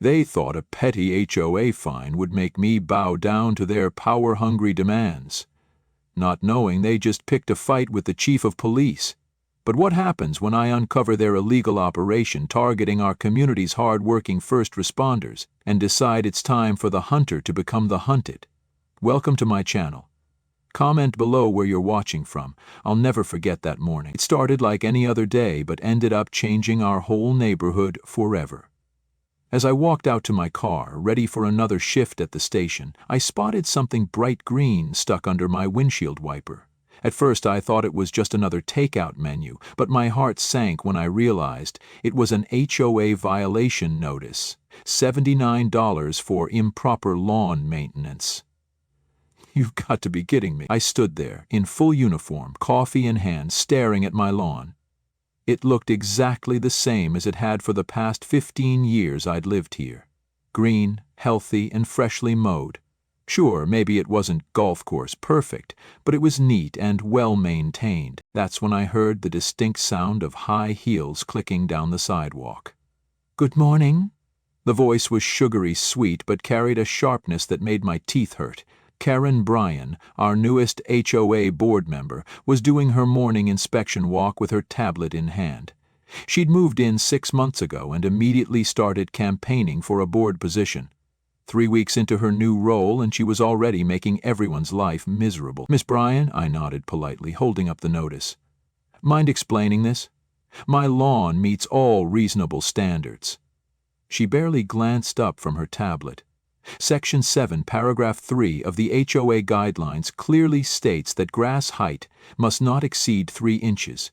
They thought a petty HOA fine would make me bow down to their power-hungry demands, not knowing they just picked a fight with the chief of police. But what happens when I uncover their illegal operation targeting our community's hard-working first responders and decide it's time for the hunter to become the hunted? Welcome to my channel. Comment below where you're watching from. I'll never forget that morning. It started like any other day but ended up changing our whole neighborhood forever. As I walked out to my car, ready for another shift at the station, I spotted something bright green stuck under my windshield wiper. At first I thought it was just another takeout menu, but my heart sank when I realized it was an HOA violation notice. $79 for improper lawn maintenance. You've got to be kidding me. I stood there, in full uniform, coffee in hand, staring at my lawn. It looked exactly the same as it had for the past 15 years I'd lived here. Green, healthy, and freshly mowed. Sure, maybe it wasn't golf course perfect, but it was neat and well-maintained. That's when I heard the distinct sound of high heels clicking down the sidewalk. "Good morning." The voice was sugary sweet but carried a sharpness that made my teeth hurt. Karen Bryan, our newest HOA board member, was doing her morning inspection walk with her tablet in hand. She'd moved in 6 months ago and immediately started campaigning for a board position. 3 weeks into her new role and she was already making everyone's life miserable. "Miss Bryan," I nodded politely, holding up the notice. "Mind explaining this? My lawn meets all reasonable standards." She barely glanced up from her tablet. Section 7, Paragraph 3 of the HOA Guidelines clearly states that grass height must not exceed 3 inches.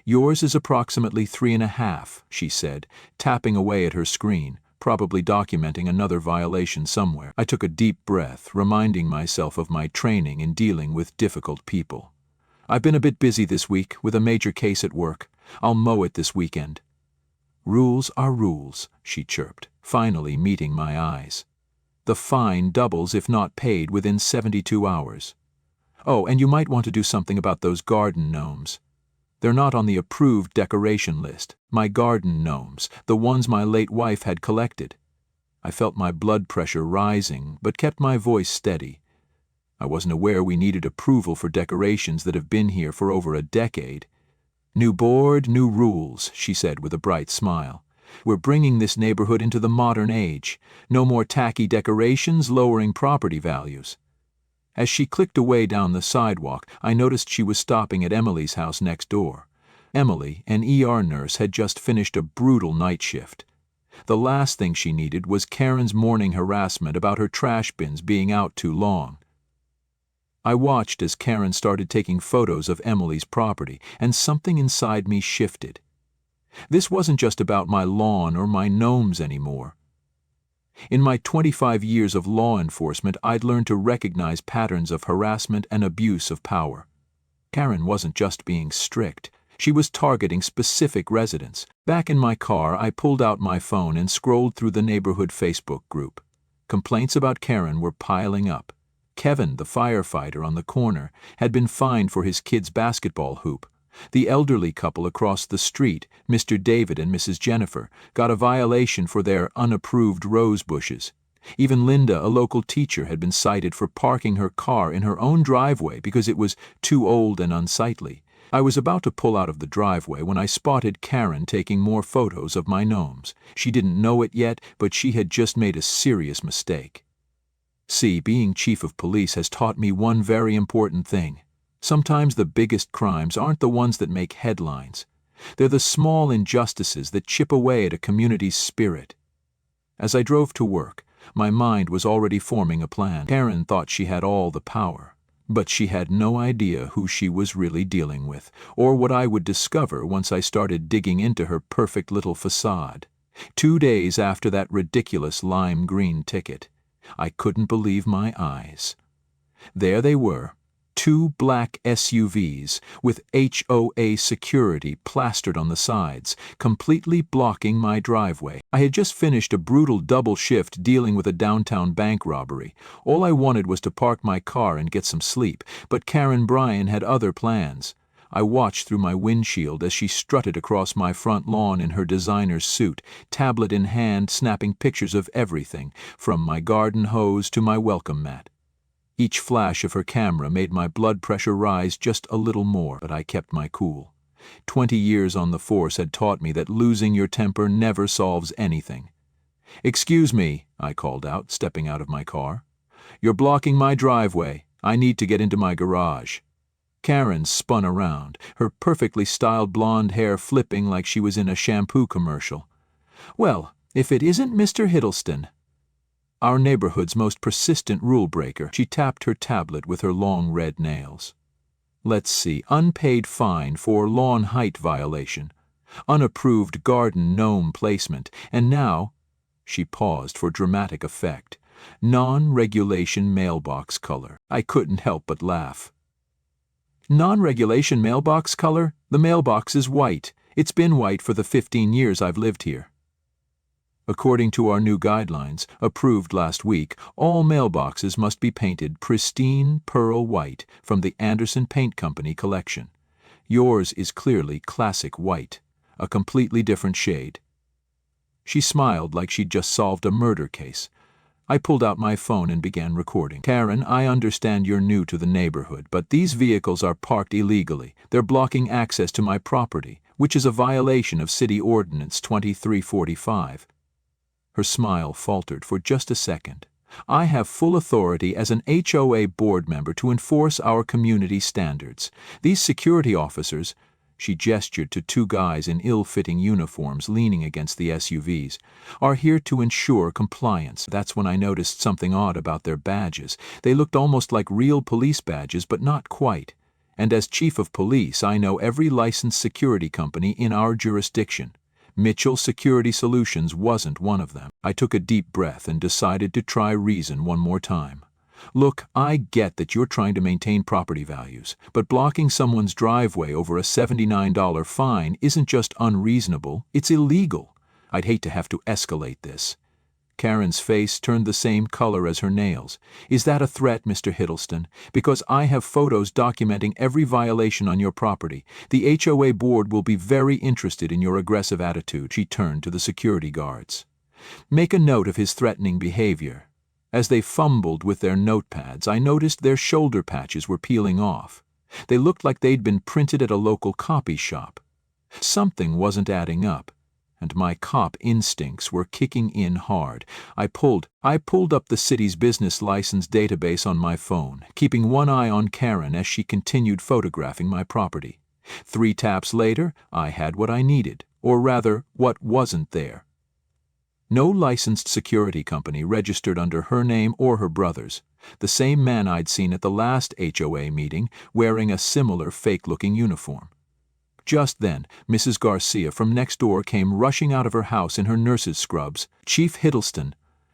"Yours is approximately 3.5", she said, tapping away at her screen, probably documenting another violation somewhere. I took a deep breath, reminding myself of my training in dealing with difficult people. "I've been a bit busy this week with a major case at work. I'll mow it this weekend." "Rules are rules," she chirped, finally meeting my eyes. "The fine doubles if not paid within 72 hours. Oh, and you might want to do something about those garden gnomes. They're not on the approved decoration list. My garden gnomes, the ones my late wife had collected." I felt my blood pressure rising, but kept my voice steady. I wasn't aware we needed approval for decorations that have been here for over a decade. "New board, new rules," she said with a bright smile. "We're bringing this neighborhood into the modern age. No more tacky decorations lowering property values." As she clicked away down the sidewalk, I noticed she was stopping at Emily's house next door. Emily, an ER nurse, had just finished a brutal night shift. The last thing she needed was Karen's morning harassment about her trash bins being out too long. I watched as Karen started taking photos of Emily's property, and something inside me shifted. This wasn't just about my lawn or my gnomes anymore. In my 25 years of law enforcement, I'd learned to recognize patterns of harassment and abuse of power. Karen wasn't just being strict. She was targeting specific residents. Back in my car, I pulled out my phone and scrolled through the neighborhood Facebook group. Complaints about Karen were piling up. Kevin, the firefighter on the corner, had been fined for his kid's basketball hoop. The elderly couple across the street, Mr. David and Mrs. Jennifer, got a violation for their unapproved rose bushes. Even Linda, a local teacher, had been cited for parking her car in her own driveway because it was too old and unsightly. I was about to pull out of the driveway when I spotted Karen taking more photos of my gnomes. She didn't know it yet, but she had just made a serious mistake. See, being chief of police has taught me one very important thing. Sometimes the biggest crimes aren't the ones that make headlines. They're the small injustices that chip away at a community's spirit. As I drove to work, my mind was already forming a plan. Karen thought she had all the power, but she had no idea who she was really dealing with, or what I would discover once I started digging into her perfect little facade. 2 days after that ridiculous lime green ticket, I couldn't believe my eyes. There they were. 2 black SUVs with HOA security plastered on the sides, completely blocking my driveway. I had just finished a brutal double shift dealing with a downtown bank robbery. All I wanted was to park my car and get some sleep, but Karen Bryan had other plans. I watched through my windshield as she strutted across my front lawn in her designer's suit, tablet in hand, snapping pictures of everything, from my garden hose to my welcome mat. Each flash of her camera made my blood pressure rise just a little more, but I kept my cool. 20 years on the force had taught me that losing your temper never solves anything. "Excuse me," I called out, stepping out of my car. "You're blocking my driveway. I need to get into my garage." Karen spun around, her perfectly styled blonde hair flipping like she was in a shampoo commercial. "Well, if it isn't Mr. Hiddleston." Our neighborhood's most persistent rule breaker. She tapped her tablet with her long red nails. "Let's see, unpaid fine for lawn height violation, unapproved garden gnome placement, and now," she paused for dramatic effect, "non-regulation mailbox color." I couldn't help but laugh. "Non-regulation mailbox color? The mailbox is white. It's been white for the 15 years I've lived here." According to our new guidelines, approved last week, all mailboxes must be painted pristine pearl white from the Anderson Paint Company collection. Yours is clearly classic white, a completely different shade. She smiled like she'd just solved a murder case. I pulled out my phone and began recording. "Karen, I understand you're new to the neighborhood, but these vehicles are parked illegally. They're blocking access to my property, which is a violation of City Ordinance 2345. Her smile faltered for just a second. "I have full authority as an HOA board member to enforce our community standards. These security officers," she gestured to two guys in ill-fitting uniforms leaning against the SUVs, "are here to ensure compliance." That's when I noticed something odd about their badges. They looked almost like real police badges, but not quite. And as chief of police, I know every licensed security company in our jurisdiction. Mitchell Security Solutions wasn't one of them. I took a deep breath and decided to try reason one more time. "Look, I get that you're trying to maintain property values, but blocking someone's driveway over a $79 fine isn't just unreasonable, it's illegal. I'd hate to have to escalate this." Karen's face turned the same color as her nails. "Is that a threat, Mr. Hiddleston? Because I have photos documenting every violation on your property. The HOA board will be very interested in your aggressive attitude." She turned to the security guards. "Make a note of his threatening behavior." As they fumbled with their notepads, I noticed their shoulder patches were peeling off. They looked like they'd been printed at a local copy shop. Something wasn't adding up, and my cop instincts were kicking in hard. I pulled up the city's business license database on my phone, keeping one eye on Karen as she continued photographing my property. 3 taps later, I had what I needed, or rather, what wasn't there. No licensed security company registered under her name or her brother's. The same man I'd seen at the last HOA meeting, wearing a similar fake-looking uniform. Just then, Mrs. Garcia from next door came rushing out of her house in her nurse's scrubs. "Chief Hiddleston,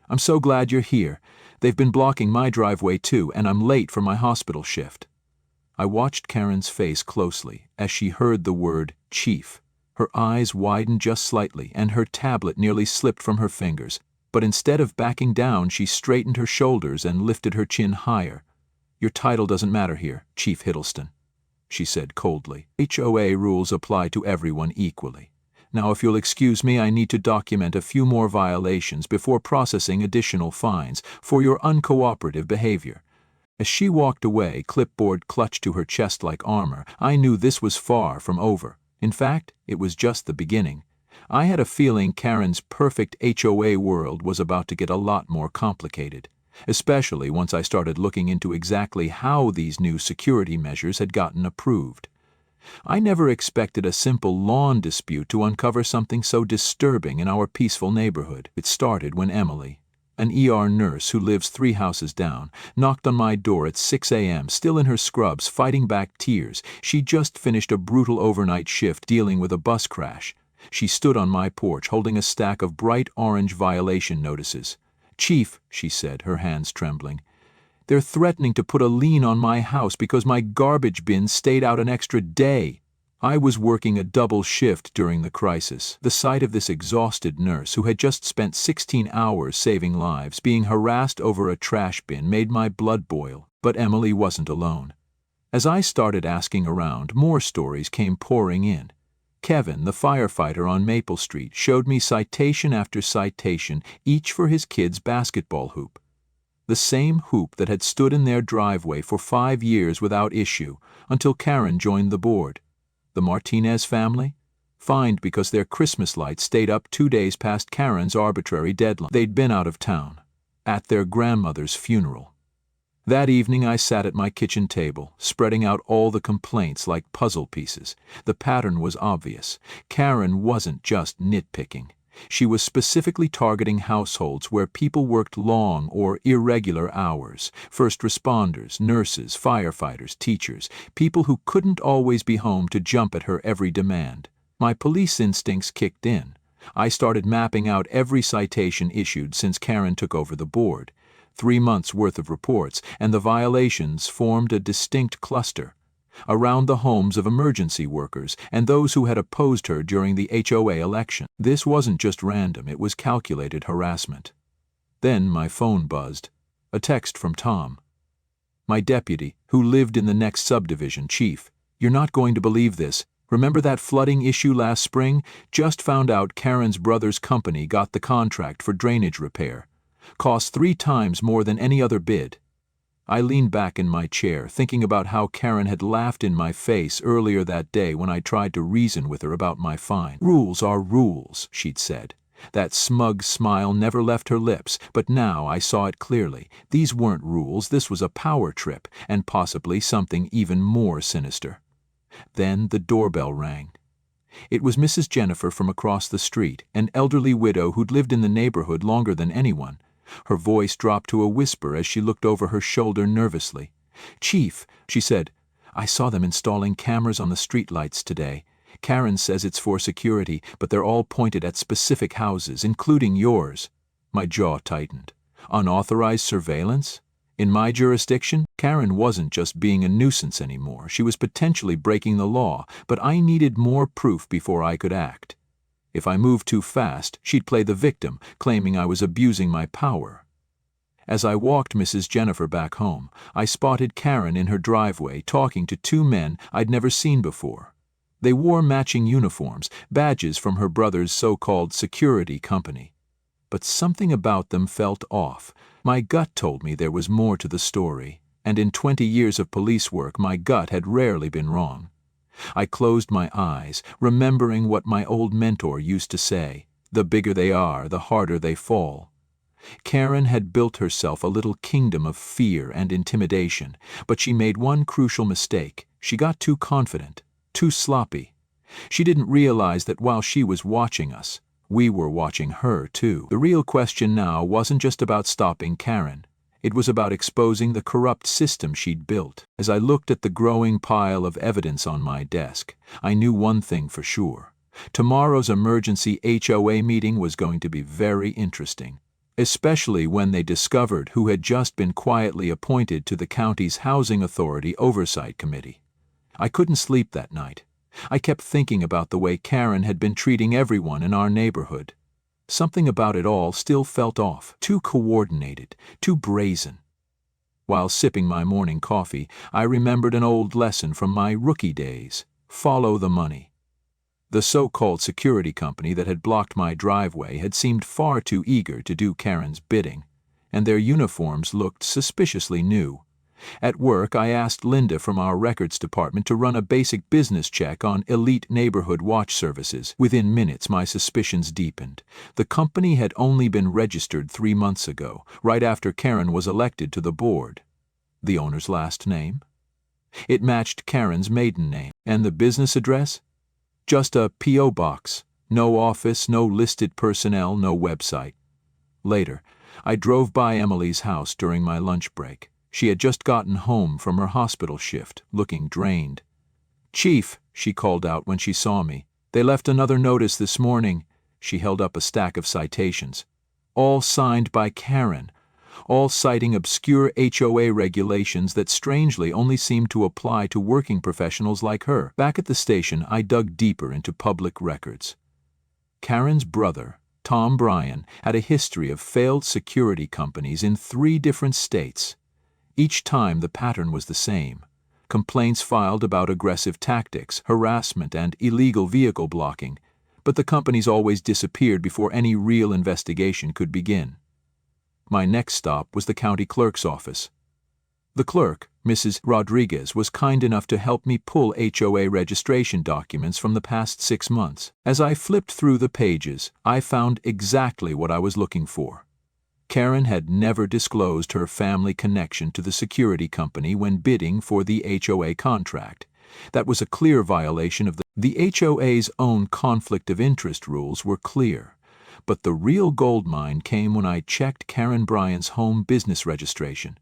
I'm so glad you're here. They've been blocking my driveway too, and I'm late for my hospital shift." I watched Karen's face closely as she heard the word chief. Her eyes widened just slightly, and her tablet nearly slipped from her fingers. But instead of backing down, she straightened her shoulders and lifted her chin higher. "Your title doesn't matter here, Chief Hiddleston," she said coldly. "HOA rules apply to everyone equally. Now, if you'll excuse me, I need to document a few more violations before processing additional fines for your uncooperative behavior." As she walked away, clipboard clutched to her chest like armor, I knew this was far from over. In fact, it was just the beginning. I had a feeling Karen's perfect HOA world was about to get a lot more complicated, especially once I started looking into exactly how these new security measures had gotten approved. I never expected a simple lawn dispute to uncover something so disturbing in our peaceful neighborhood. It started when Emily, an ER nurse who lives 3 houses down, knocked on my door at 6 a.m., still in her scrubs, fighting back tears. She just finished a brutal overnight shift dealing with a bus crash. She stood on my porch holding a stack of bright orange violation notices. "Chief," she said, her hands trembling, "they're threatening to put a lien on my house because my garbage bin stayed out an extra day." I was working a double shift during the crisis. The sight of this exhausted nurse, who had just spent 16 hours saving lives, being harassed over a trash bin made my blood boil. But Emily wasn't alone. As I started asking around, more stories came pouring in. Kevin, the firefighter on Maple Street, showed me citation after citation, each for his kid's basketball hoop. The same hoop that had stood in their driveway for 5 years without issue, until Karen joined the board. The Martinez family? Fined because their Christmas lights stayed up 2 days past Karen's arbitrary deadline. They'd been out of town, at their grandmother's funeral. That evening I sat at my kitchen table, spreading out all the complaints like puzzle pieces. The pattern was obvious. Karen wasn't just nitpicking. She was specifically targeting households where people worked long or irregular hours. First responders, nurses, firefighters, teachers, people who couldn't always be home to jump at her every demand. My police instincts kicked in. I started mapping out every citation issued since Karen took over the board. 3 months' worth of reports, and the violations formed a distinct cluster around the homes of emergency workers and those who had opposed her during the HOA election. This wasn't just random, it was calculated harassment. Then my phone buzzed. A text from Tom. My deputy, who lived in the next subdivision. Chief, you're not going to believe this. Remember that flooding issue last spring? Just found out Karen's brother's company got the contract for drainage repair. Cost 3 times more than any other bid. I leaned back in my chair, thinking about how Karen had laughed in my face earlier that day when I tried to reason with her about my fine. Rules are rules, she'd said. That smug smile never left her lips, but now I saw it clearly. These weren't rules, this was a power trip, and possibly something even more sinister. Then the doorbell rang. It was Mrs. Jennifer from across the street, an elderly widow who'd lived in the neighborhood longer than anyone. Her voice dropped to a whisper as she looked over her shoulder nervously. Chief, she said, I saw them installing cameras on the streetlights today. Karen says it's for security, but they're all pointed at specific houses, including yours. My jaw tightened. Unauthorized surveillance? In my jurisdiction? Karen wasn't just being a nuisance anymore. She was potentially breaking the law, but I needed more proof before I could act. If I moved too fast, she'd play the victim, claiming I was abusing my power. As I walked Mrs. Jennifer back home, I spotted Karen in her driveway talking to 2 men I'd never seen before. They wore matching uniforms, badges from her brother's so-called security company. But something about them felt off. My gut told me there was more to the story, and in 20 years of police work, my gut had rarely been wrong. I closed my eyes, remembering what my old mentor used to say, the bigger they are, the harder they fall. Karen had built herself a little kingdom of fear and intimidation, but she made one crucial mistake. She got too confident, too sloppy. She didn't realize that while she was watching us, we were watching her too. The real question now wasn't just about stopping Karen. It was about exposing the corrupt system she'd built. As I looked at the growing pile of evidence on my desk, I knew one thing for sure. Tomorrow's emergency HOA meeting was going to be very interesting, especially when they discovered who had just been quietly appointed to the county's Housing Authority Oversight Committee. I couldn't sleep that night. I kept thinking about the way Karen had been treating everyone in our neighborhood. Something about it all still felt off, too coordinated, too brazen. While sipping my morning coffee, I remembered an old lesson from my rookie days: follow the money. The so-called security company that had blocked my driveway had seemed far too eager to do Karen's bidding, and their uniforms looked suspiciously new. At work, I asked Linda from our records department to run a basic business check on Elite Neighborhood Watch Services. Within minutes, my suspicions deepened. The company had only been registered 3 months ago, right after Karen was elected to the board. The owner's last name? It matched Karen's maiden name. And the business address? Just a P.O. box. No office, no listed personnel, no website. Later, I drove by Emily's house during my lunch break. She had just gotten home from her hospital shift, looking drained. Chief, she called out when she saw me. They left another notice this morning. She held up a stack of citations. All signed by Karen. All citing obscure HOA regulations that strangely only seemed to apply to working professionals like her. Back at the station, I dug deeper into public records. Karen's brother, Tom Bryan, had a history of failed security companies in 3 different states. Each time the pattern was the same: complaints filed about aggressive tactics, harassment, and illegal vehicle blocking, but the companies always disappeared before any real investigation could begin. My next stop was the county clerk's office. The clerk, Mrs. Rodriguez, was kind enough to help me pull HOA registration documents from the past 6 months. As I flipped through the pages, I found exactly what I was looking for. Karen had never disclosed her family connection to the security company when bidding for the HOA contract. That was a clear violation of the HOA's own conflict of interest rules were clear. But the real goldmine came when I checked Karen Bryant's home business registration.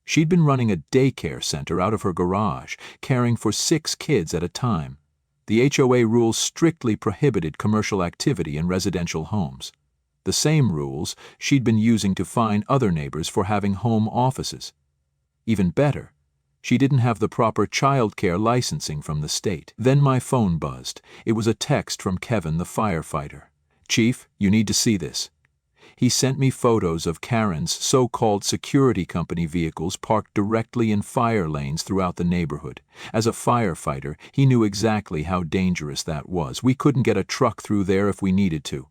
She'd been running a daycare center out of her garage, caring for 6 kids at a time. The HOA rules strictly prohibited commercial activity in residential homes. The same rules she'd been using to fine other neighbors for having home offices. Even better, she didn't have the proper childcare licensing from the state. Then my phone buzzed. It was a text from Kevin, the firefighter. "Chief, you need to see this." He sent me photos of Karen's so-called security company vehicles parked directly in fire lanes throughout the neighborhood. As a firefighter, he knew exactly how dangerous that was. We couldn't get a truck through there if we needed to.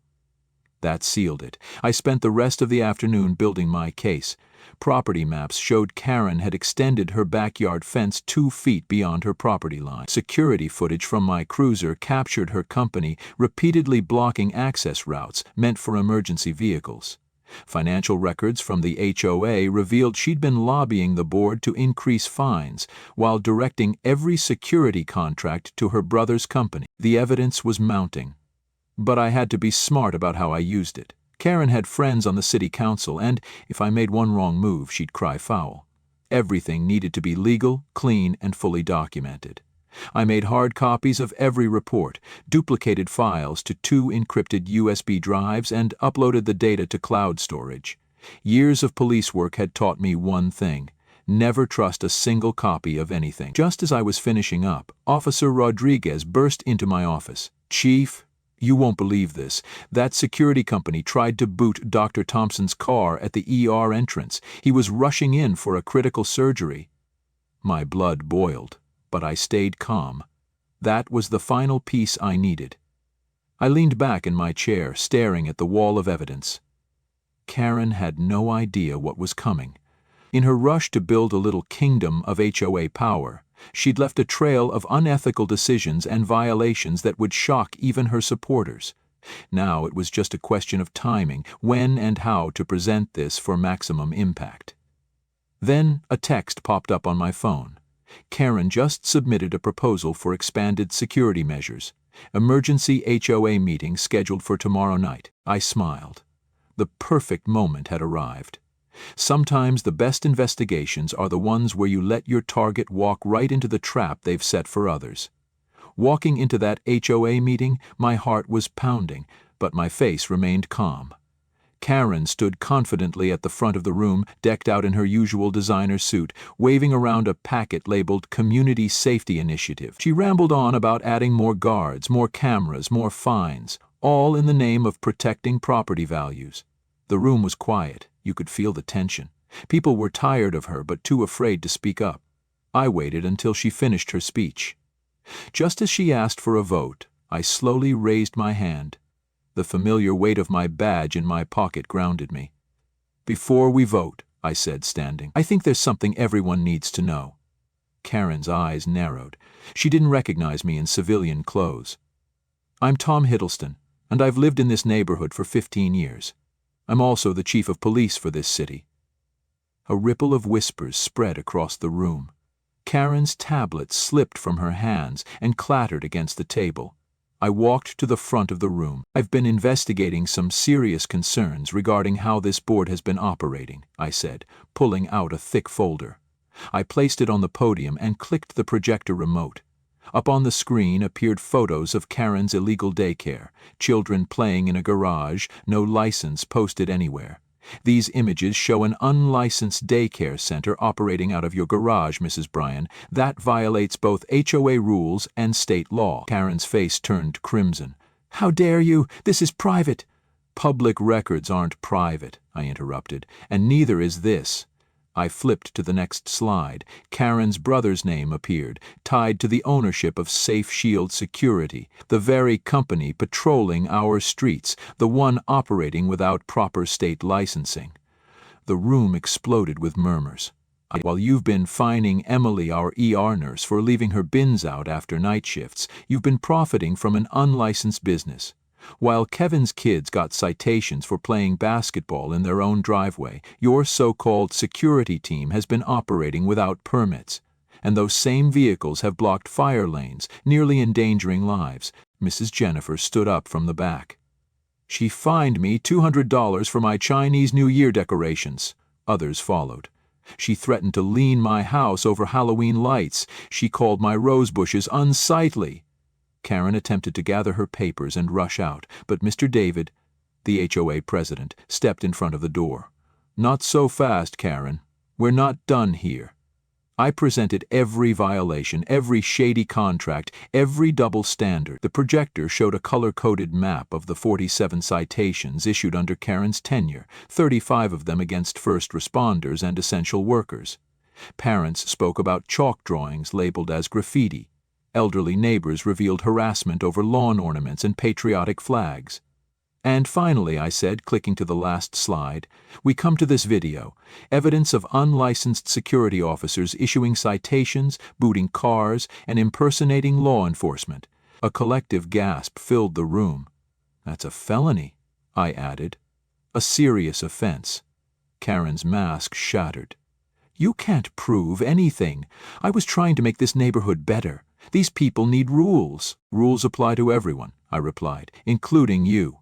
That sealed it. I spent the rest of the afternoon building my case. Property maps showed Karen had extended her backyard fence 2 feet beyond her property line. Security footage from my cruiser captured her company repeatedly blocking access routes meant for emergency vehicles. Financial records from the HOA revealed she'd been lobbying the board to increase fines while directing every security contract to her brother's company. The evidence was mounting. But I had to be smart about how I used it. Karen had friends on the city council, and if I made one wrong move, she'd cry foul. Everything needed to be legal, clean, and fully documented. I made hard copies of every report, duplicated files to 2 encrypted USB drives, and uploaded the data to cloud storage. Years of police work had taught me one thing: never trust a single copy of anything. Just as I was finishing up, Officer Rodriguez burst into my office. "Chief, you won't believe this. That security company tried to boot Dr. Thompson's car at the ER entrance. He was rushing in for a critical surgery." My blood boiled, but I stayed calm. That was the final piece I needed. I leaned back in my chair, staring at the wall of evidence. Karen had no idea what was coming. In her rush to build a little kingdom of HOA power, she'd left a trail of unethical decisions and violations that would shock even her supporters. Now it was just a question of timing, when and how to present this for maximum impact. Then a text popped up on my phone. Karen just submitted a proposal for expanded security measures. Emergency HOA meeting scheduled for tomorrow night. I smiled. The perfect moment had arrived. Sometimes the best investigations are the ones where you let your target walk right into the trap they've set for others. Walking into that HOA meeting, my heart was pounding, but my face remained calm. Karen stood confidently at the front of the room, decked out in her usual designer suit, waving around a packet labeled Community Safety Initiative. She rambled on about adding more guards, more cameras, more fines, all in the name of protecting property values. The room was quiet. You could feel the tension. People were tired of her but too afraid to speak up. I waited until she finished her speech. Just as she asked for a vote, I slowly raised my hand. The familiar weight of my badge in my pocket grounded me. "Before we vote," I said, standing, "I think there's something everyone needs to know." Karen's eyes narrowed. She didn't recognize me in civilian clothes. "I'm Tom Hiddleston, and I've lived in this neighborhood for 15 years. I'm also the chief of police for this city." A ripple of whispers spread across the room. Karen's tablet slipped from her hands and clattered against the table. I walked to the front of the room. "I've been investigating some serious concerns regarding how this board has been operating," I said, pulling out a thick folder. I placed it on the podium and clicked the projector remote. Up on the screen appeared photos of Karen's illegal daycare, children playing in a garage, no license posted anywhere. "These images show an unlicensed daycare center operating out of your garage, Mrs. Bryan. That violates both HOA rules and state law." Karen's face turned crimson. "How dare you? This is private." "Public records aren't private," I interrupted, "and neither is this." I flipped to the next slide. Karen's brother's name appeared, tied to the ownership of Safe Shield Security, the very company patrolling our streets, the one operating without proper state licensing. The room exploded with murmurs. While you've been fining Emily, our ER nurse, for leaving her bins out after night shifts, you've been profiting from an unlicensed business. While Kevin's kids got citations for playing basketball in their own driveway, your so-called security team has been operating without permits. And those same vehicles have blocked fire lanes, nearly endangering lives. Mrs. Jennifer stood up from the back. She fined me $200 for my Chinese New Year decorations. Others followed. She threatened to lien my house over Halloween lights. She called my rose bushes unsightly. Karen attempted to gather her papers and rush out, but Mr. David, the HOA president, stepped in front of the door. Not so fast, Karen. We're not done here. I presented every violation, every shady contract, every double standard. The projector showed a color-coded map of the 47 citations issued under Karen's tenure, 35 of them against first responders and essential workers. Parents spoke about chalk drawings labeled as graffiti. Elderly neighbors revealed harassment over lawn ornaments and patriotic flags. And finally, I said, clicking to the last slide, we come to this video, evidence of unlicensed security officers issuing citations, booting cars, and impersonating law enforcement. A collective gasp filled the room. That's a felony, I added. A serious offense. Karen's mask shattered. You can't prove anything. I was trying to make this neighborhood better. These people need rules. Rules apply to everyone, I replied, including you.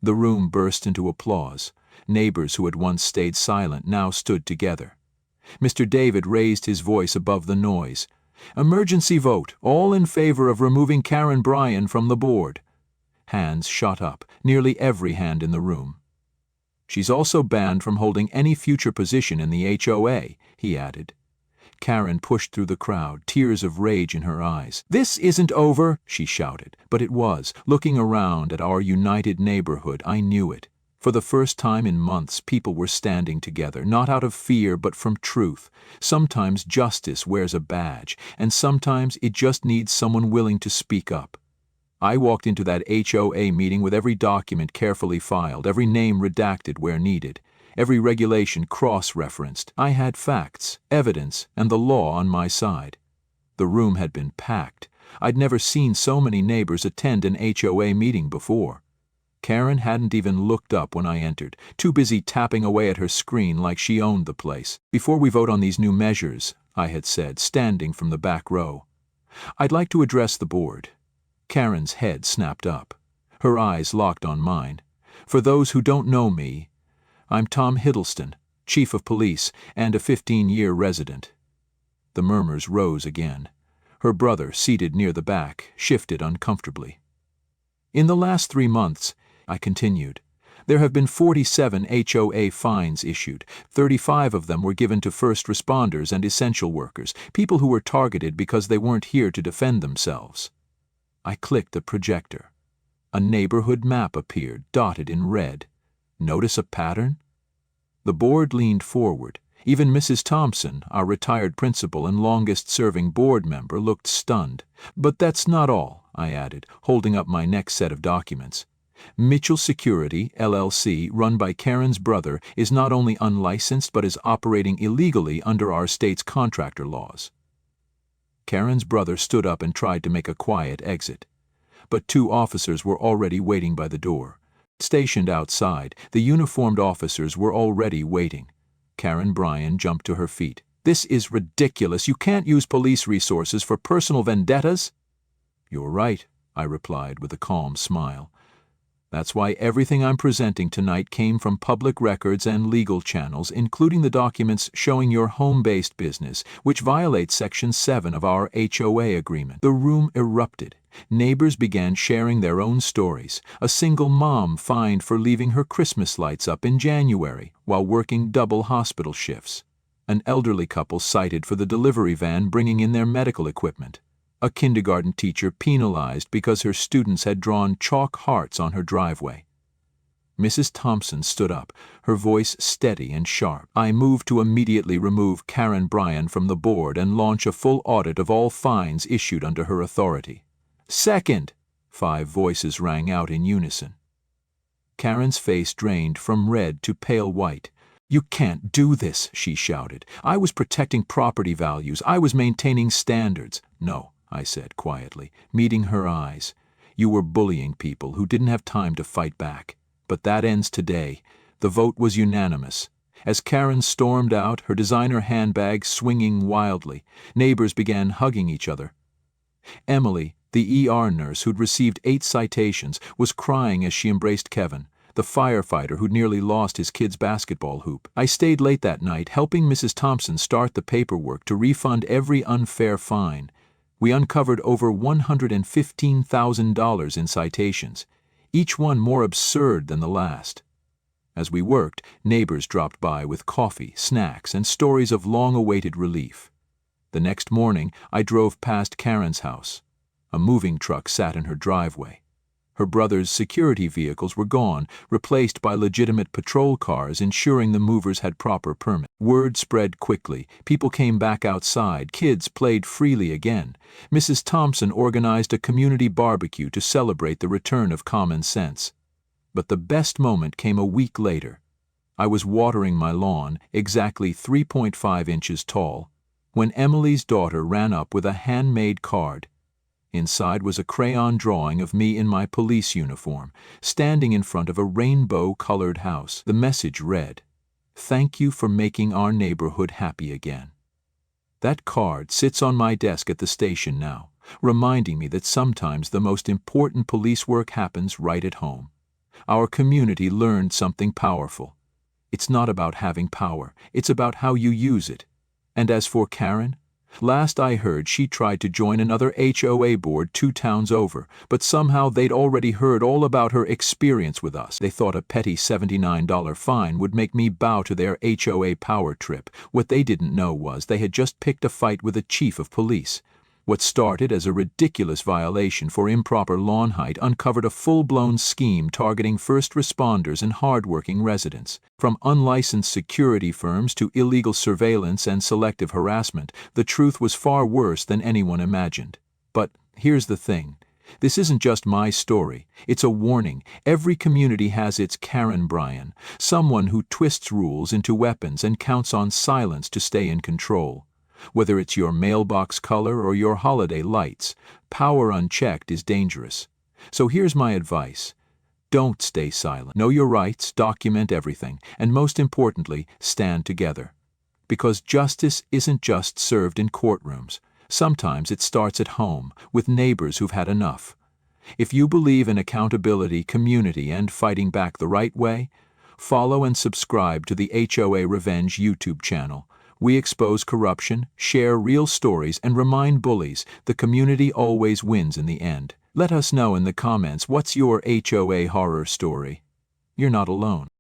The room burst into applause. Neighbors who had once stayed silent now stood together. Mr. David raised his voice above the noise. Emergency vote, all in favor of removing Karen Bryan from the board. Hands shot up, nearly every hand in the room. She's also banned from holding any future position in the HOA, he added. Karen pushed through the crowd, tears of rage in her eyes. This isn't over, she shouted. But it was. Looking around at our united neighborhood, I knew it. For the first time in months, people were standing together, not out of fear but from truth. Sometimes justice wears a badge, and sometimes it just needs someone willing to speak up. I walked into that HOA meeting with every document carefully filed, every name redacted where needed. Every regulation cross-referenced. I had facts, evidence, and the law on my side. The room had been packed. I'd never seen so many neighbors attend an HOA meeting before. Karen hadn't even looked up when I entered, too busy tapping away at her screen like she owned the place. Before we vote on these new measures, I had said, standing from the back row, I'd like to address the board. Karen's head snapped up. Her eyes locked on mine. For those who don't know me, I'm Tom Hiddleston, chief of police and a 15-year resident. The murmurs rose again. Her brother, seated near the back, shifted uncomfortably. In the last 3 months, I continued, there have been 47 HOA fines issued. 35 of them were given to first responders and essential workers, people who were targeted because they weren't here to defend themselves. I clicked the projector. A neighborhood map appeared, dotted in red. Notice a pattern? The board leaned forward. Even Mrs. Thompson, our retired principal and longest-serving board member, looked stunned. But that's not all, I added, holding up my next set of documents. Mitchell Security, LLC, run by Karen's brother, is not only unlicensed but is operating illegally under our state's contractor laws. Karen's brother stood up and tried to make a quiet exit. But 2 officers were already waiting by the door. Stationed outside, the uniformed officers were already waiting. Karen Bryan jumped to her feet. This is ridiculous. You can't use police resources for personal vendettas. You're right, I replied with a calm smile. That's why everything I'm presenting tonight came from public records and legal channels, including the documents showing your home-based business, which violates Section 7 of our HOA agreement. The room erupted. Neighbors began sharing their own stories. A single mom fined for leaving her Christmas lights up in January while working double hospital shifts. An elderly couple cited for the delivery van bringing in their medical equipment. A kindergarten teacher penalized because her students had drawn chalk hearts on her driveway. Mrs. Thompson stood up, her voice steady and sharp. I moved to immediately remove Karen Bryan from the board and launch a full audit of all fines issued under her authority. Second! 5 voices rang out in unison. Karen's face drained from red to pale white. "You can't do this," she shouted. "I was protecting property values. I was maintaining standards." "No," I said quietly, meeting her eyes. "You were bullying people who didn't have time to fight back. But that ends today." The vote was unanimous. As Karen stormed out, her designer handbag swinging wildly, neighbors began hugging each other. Emily, the ER nurse who'd received 8 citations, was crying as she embraced Kevin, the firefighter who'd nearly lost his kid's basketball hoop. I stayed late that night helping Mrs. Thompson start the paperwork to refund every unfair fine. We uncovered over $115,000 in citations, each one more absurd than the last. As we worked, neighbors dropped by with coffee, snacks, and stories of long-awaited relief. The next morning, I drove past Karen's house. A moving truck sat in her driveway. Her brother's security vehicles were gone, replaced by legitimate patrol cars ensuring the movers had proper permits. Word spread quickly. People came back outside. Kids played freely again. Mrs. Thompson organized a community barbecue to celebrate the return of common sense. But the best moment came a week later. I was watering my lawn, exactly 3.5 inches tall, when Emily's daughter ran up with a handmade card. Inside was a crayon drawing of me in my police uniform, standing in front of a rainbow-colored house. The message read, "Thank you for making our neighborhood happy again." That card sits on my desk at the station now, reminding me that sometimes the most important police work happens right at home. Our community learned something powerful. It's not about having power, it's about how you use it. And as for Karen, last I heard she tried to join another HOA board 2 towns over, but somehow they'd already heard all about her experience with us. They thought a petty $79 fine would make me bow to their HOA power trip. What they didn't know was they had just picked a fight with a chief of police. What started as a ridiculous violation for improper lawn height uncovered a full-blown scheme targeting first responders and hard-working residents. From unlicensed security firms to illegal surveillance and selective harassment, the truth was far worse than anyone imagined. But here's the thing. This isn't just my story. It's a warning. Every community has its Karen Bryan, someone who twists rules into weapons and counts on silence to stay in control. Whether it's your mailbox color or your holiday lights, power unchecked is dangerous. So here's my advice. Don't stay silent. Know your rights, document everything, and most importantly, stand together. Because justice isn't just served in courtrooms. Sometimes it starts at home, with neighbors who've had enough. If you believe in accountability, community, and fighting back the right way, follow and subscribe to the HOA Revenge YouTube channel. We expose corruption, share real stories, and remind bullies the community always wins in the end. Let us know in the comments what's your HOA horror story. You're not alone.